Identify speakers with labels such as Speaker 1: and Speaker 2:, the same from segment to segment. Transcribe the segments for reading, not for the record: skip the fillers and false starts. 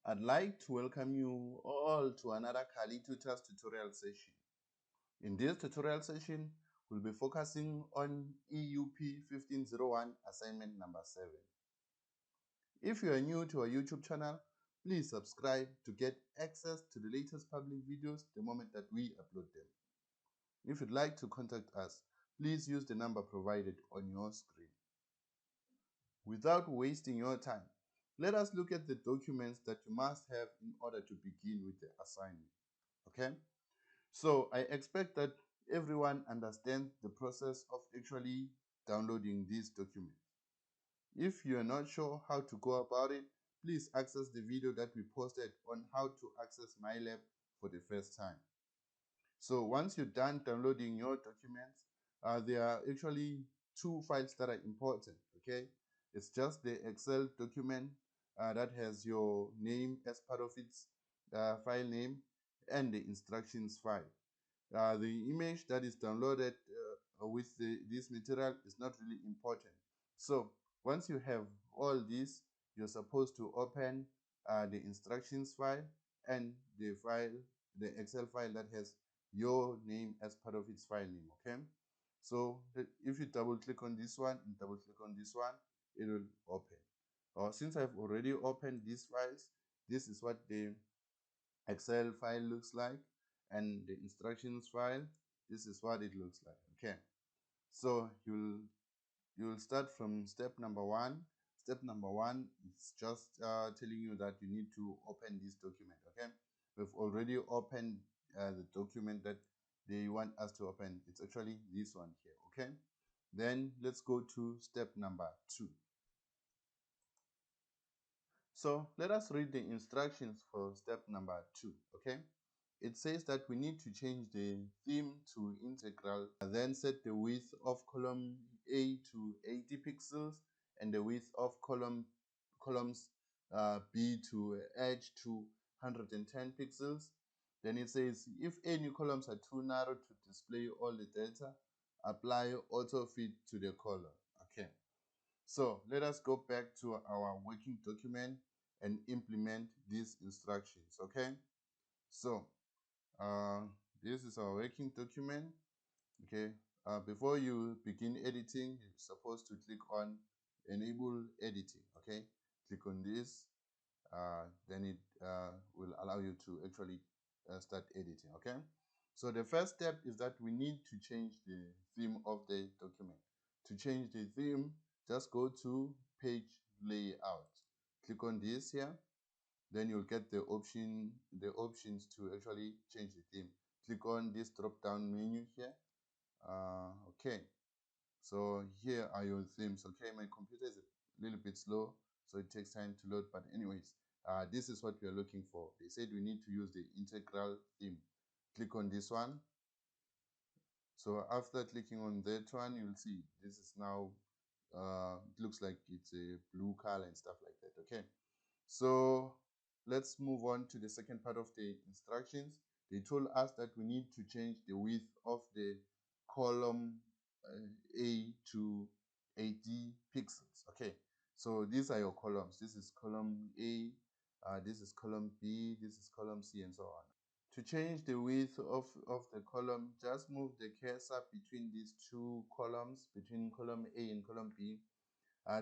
Speaker 1: I'd like to welcome you all to another Kali Tutors tutorial session. In this tutorial session, we'll be focusing on EUP1501 assignment number 7. If you are new to our YouTube channel, please subscribe to get access to the latest public videos the moment that we upload them. If you'd like to contact us, please use the number provided on your screen. Without wasting your time, let us look at the documents that you must have in order to begin with the assignment. Okay? So I expect that everyone understands the process of actually downloading these documents. If you are not sure how to go about it, please access the video that we posted on how to access Mylab for the first time. So once you're done downloading your documents, there are actually two files that are important. Okay, it's just the Excel document that has your name as part of its file name and the instructions file. The image that is downloaded with this material is not really important. So once you have all this, you're supposed to open the instructions file and the Excel file that has your name as part of its file name. Okay, so if you double click on this one and double click on this one, it will open. Since I've already opened these files, this is what the Excel file looks like, and the instructions file, this is what it looks like. Okay, so you'll start from step number 1. Step number 1 is just telling you that you need to open this document. Okay, we've already opened the document that they want us to open. It's actually this one here. Okay, then let's go to step number 2. So let us read the instructions for step number 2. Okay, it says that we need to change the theme to integral, then set the width of column A to 80 pixels and the width of columns B to edge to 110 pixels. Then it says if any columns are too narrow to display all the data, apply AutoFit to the column. Okay, so let us go back to our working document and implement these instructions. Okay, so this is our working document. Okay, before you begin editing, you're supposed to click on enable editing. Okay, click on this, then it will allow you to actually start editing. Okay, so the first step is that we need to change the theme of the document. To change the theme, just go to page layout, click on this here, then you'll get the options to actually change the theme. Click on this drop down menu here. Okay, so here are your themes. Okay, my computer is a little bit slow, so it takes time to load, but anyways, this is what we are looking for. They said we need to use the integral theme. Click on this one. So after clicking on that one, you'll see this is now it looks like it's a blue color and stuff like that. Okay, so let's move on to the second part of the instructions. They told us that we need to change the width of the column A to 80 pixels. Okay, so these are your columns. This is column A, this is column B, this is column C, and so on. To change the width of the column, just move the cursor between these two columns, between column A and column B.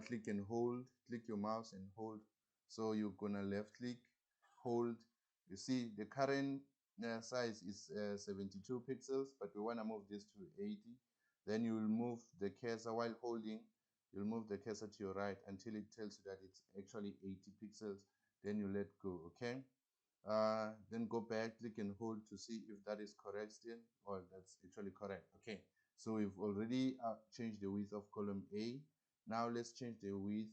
Speaker 1: Click and hold, click your mouse and hold. So you're gonna left click, hold. You see the current size is 72 pixels, but we want to move this to 80. Then you will move the cursor while holding. You'll move the cursor to your right until it tells you that it's actually 80 pixels. Then you let go. Okay, then go back, click and hold to see if that is correct still, or that's actually correct. Okay, so we've already changed the width of column A. Now let's change the width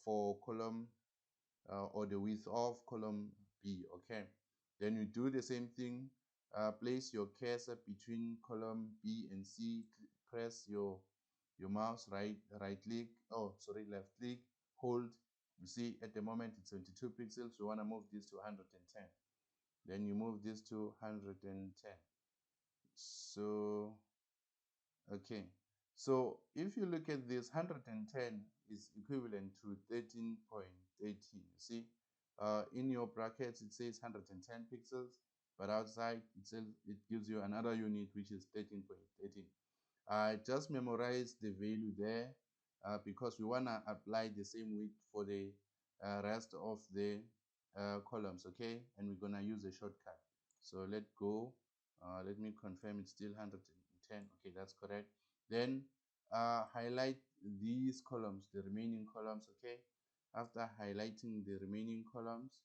Speaker 1: for column or the width of column B. Okay, then you do the same thing. Place your cursor between column B and C. Press your mouse left click, hold. You see at the moment it's 72 pixels. We want to move this to 110. Then you move this to 110. So okay, so if you look at this, 110 is equivalent to 13.13. You see, in your brackets it says 110 pixels, but outside it gives you another unit which is 13.13. Just memorize the value there, because we want to apply the same width for the rest of the columns, okay? And we're gonna use a shortcut. So let go. Let me confirm it's still 110. Okay, that's correct. Then highlight these columns, the remaining columns, okay? After highlighting the remaining columns,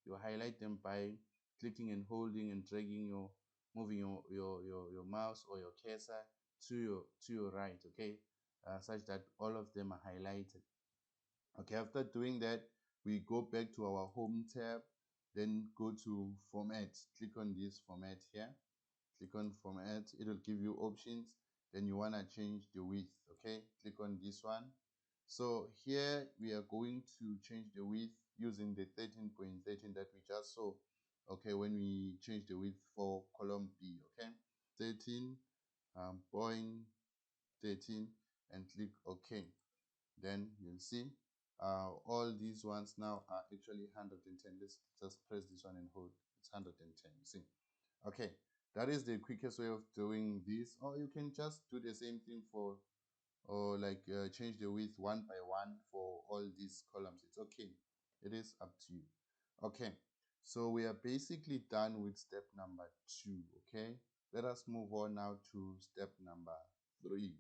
Speaker 1: you highlight them by clicking and holding and dragging moving your mouse or your cursor to your right, okay, such that all of them are highlighted. Okay, after doing that, we go back to our home tab, then go to format, click on this format here, click on format, it will give you options. Then you want to change the width, okay, click on this one. So here we are going to change the width using the 13.13 that we just saw, okay, when we change the width for column B, okay, 13.13 and click OK. Then you'll see all these ones now are actually 110. Let's just press this one and hold. It's 110. You see? Okay, that is the quickest way of doing this. Or you can just do the same thing for, or like change the width one by one for all these columns. It's okay. It is up to you. Okay, so we are basically done with step number 2. Okay, let us move on now to step number 3.